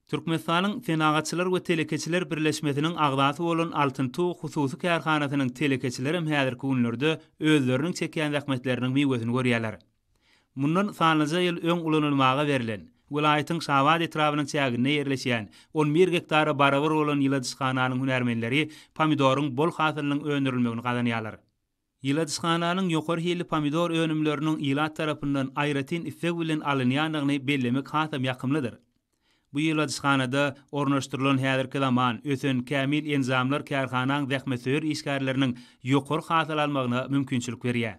Türkmenistan'ın Fenagatçylar we Telekeçiler Birleşmesiniň agdaty bolan Altyntuğ hususy kärhanasynyň telekeçileri häzirki günlerde özleriniň çekýän zähmetleriniň meýwesini görýärler. Mundan sanlyca ýyl öň ulanylmaga berilen, vilayatyň Şawat etrabynyň çägine ýerleşýän 11 hektara barabar bolan ýyladyşkananyň hünärmenleri pomidoryň bol hasyllygyň öňürilmegini gazanýarlar. Ýyladyşkananyň ýokary hili pomidor önümleriniň ýylat tarapyndan aýratyn isek bilen alynýanlygyny bellemek hasam ýakymlydyr. Bu ýyladyşkanada ornaşdyrylan häzirki zaman ösen kämil enzamlar kärhananyň zähmetör işgärleriniň ýokary hasyl almagyna mümkinçilik berýär.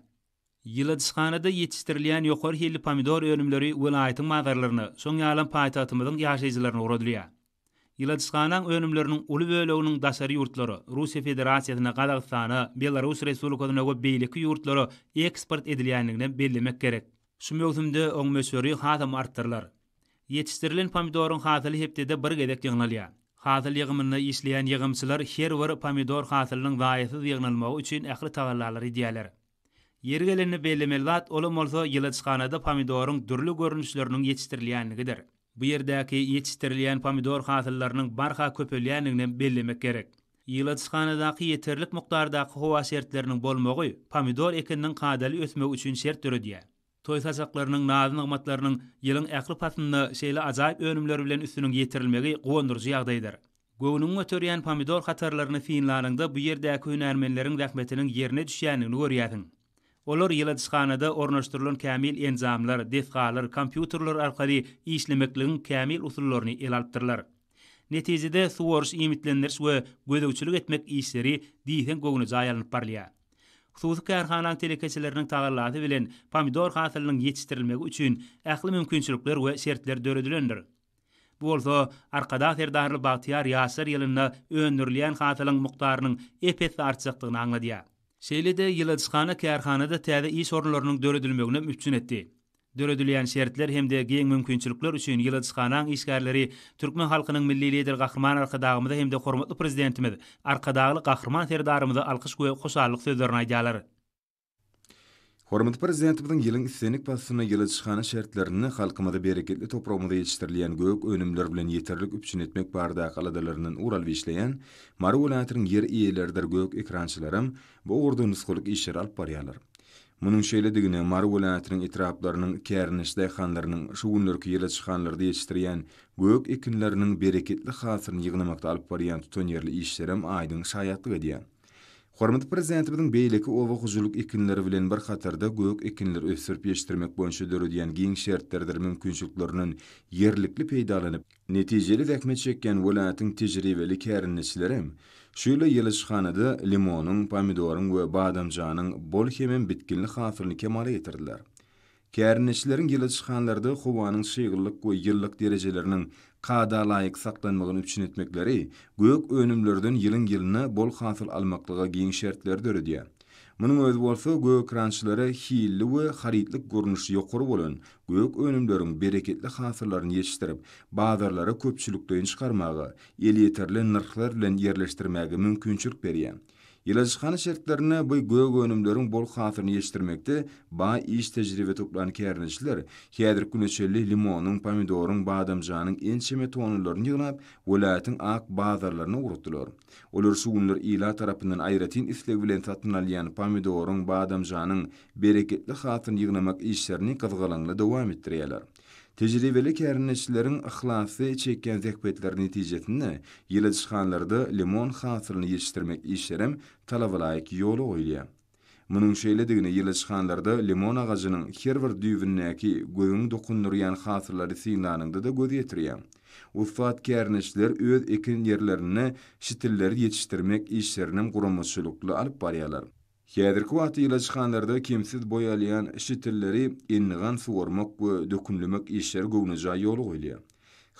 Ýyladyşkanada ýetişdirilýän ýokary hili pomidor önümleri vilayatyň mazarlaryny, soň ýalan paýtagtymyzyň ýaşaýjylaryny uradylýar. Ýyladyşkananyň önümleriniň uly böleginiň daşary ýurtlary Russiýa Federasiýasyna, Gazagstana, Belarus Respublikasyna we beýleki ýurtlary eksport edilýänligini bellemek gerek. Şu mewsumda oň möşgüri hasam artdyrlar. Yetiştirilen pomidoryň hasyly hepdede bir gedek ýygnalýar. Hasyl ýygymyny işleýän ýygymçylar her bir pomidor hasylynyň zaýysyz ýygnalmagy üçin ähli tagallar edýärler. Ýeri geleni bellemeli zat olam bolsa ýyladyşkanada pomidoryň dürli görnüşleriniň yetiştirilýänligidir. Bu ýerdäki yetiştirilýän pomidor hasyllarynyň barha köpelýänligini bellemek gerek. Ýyladyşkanadaky ýeterlik mukdardaky howa şertleriniň bolmagy pomidor ekiniň kadaly ösmegi üçin şert döredýär. Toy saçaklarynyň nazy nygmatlarynyň ýylyň ähli pasynda şeýle ajaýyp önümleri bilen üstüniň ýetirilmegi gowundurjy ýagdaýdyr. Gowunyň öterýän pomidor hatarlaryny fiýinlanyňda bu ýerdäki hünärmenleriň zähmetiniň ýerine düşýänligini görýärsiň. Olar ýyladyşkanada ornaşdyrylan kämil enzamlar, desgalar, kompýuterler arkaly işlemekligiň kämil usullaryny elalpdyrlar. Netijede suwuruş imitleniriş we gözegçilik etmek işleri diýsen gowuny jaýalynyp barlýar. Hususy kärhana telekeçileriniň tagallaty bilen pomidor hasylynyň ýetişdirilmegi üçin ähli mümkinçilikler we şertler döredilendir. Bu bolsa arkada serdarly Bagtyar ýaşar ýylynda öňürilýän hasylyň mukdarynyň epes artjakdygyny aňladýar. Şeýle-de ýyladyşkana kärhanada täze iş orunlarynyň döredilmegine mümkin etdi. Döredilýän şertler hemde giň mümkinçilikler üçin ýyladyşkanaň işgärleri türkmen halkynyň milli lider Gahrman Arkadagymyza hemde hormatly prezidentimiz Arkadagly Gahrman serdarymyza alkyş we hoşallyk sözlerini aýdýarlar. Hormatly prezidentimizin ýylyň islenik basyna ýyladyşkana şertlerini halkymyza bereketli topragymyza ýetişdirilýän gök önümler bilen ýeterlik üpçün etmek barada aladalaryndan ural işleýän Mary welaýatynyň ýer iýeleridir gök ekrançylarym bu orda nusgulyk işler alyp barýarlar. Munun şeýledigine Mary welaýatynyň etraplarynyň kärnişde hanlarynyň şu günlerki ýyladyşkanlarda ýetişdirýän gök ekinleriniň bereketli hasylyny ýygnamakda alyp barýan tutan ýerli işlerim aýdyň şaýatlyk edýär. Hormatly prezidentimizin beýleki owa hujuluk ekinleri bilen bir hatarda gök ekinler ösürip ýetişdirmek boýunça döredýän giň şertlerdir mümkinçilikleriniň ýerlikli peýdalanyp netijeli zähmet çekýän welaýatyň tejribeli kärnişlerim şöyle ýyladyşkanada limonyň, pomidoryň we badamjanyň bol hemen bitkinli hasylyny kemale ýetirdiler. Kärnişleriň ýyladyşkanlarda howanyň şeýgirlik we ýyllyk derejeleriniň kada laýyk saklanmagyny üçin etmekleri gök önümlerden ýylyň ýylyna bol hasyl almaklyga giň şertler döredýär. Munyň özü bolsa gök ekrançylary hilli we haritlik görnüşi ýokary bolan gök önümleriň bereketli hasyllaryny ýetişdirip bazarlara köpçülikden çykarmagy, el ýeterli narxlar bilen ýerleşdirmäge mümkinçilik berýär. Ýyladyşkana şertlerini bu gök önümleriň bol hasylyny ýetişdirmekde baý iş tejribe toplan kärnişler häzirki günçeli limonyň, pomidoryň, badamjanyň ençeme tonlaryny ýygnap welaýatyň ak bazarlaryna urutdylar. Olar şu günler ila tarapyndan aýratyn isleg bilen satyn alýan pomidoryň, badamjanyň bereketli hasylyny ýygnamak işlerini gyzgalaňla dowam etdirýärler. Tejribeli kärnişleriň ihlasy çekýän zähmetler netijesinde ýyladyşkanlarda limon hasylyny ýetişdirmek işlerim talabalaýyk ýoly goýulýar. Munyň şeýledigine ýyladyşkanlarda limon agajynyň her bir düýbündäki göýüň dokundurýan hasyllary synlanyňda da göz ýetirýär. Ufat kärnişler öz ekin ýerlerini şitilleri ýetişdirmek işleriniň guramaçylykly alyp barýarlar. Häzirki wagtda ýyladyşkanlarda kimsiz boýalýan şitilleri ennigan suwarmak we dökünlemek işleri gowunaja ýoly goýulýar.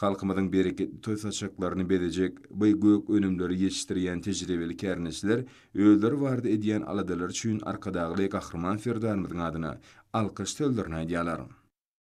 Halkymyzyň bereketli toy saçaklaryny bedejek bu gök önümleri ýetişdirýän tejribeli kärnişler özleri barada edýän aladalar üçin Arkadagly Gahrman serdarymyzyň adyna alkyş sözlerini aýdýarlar.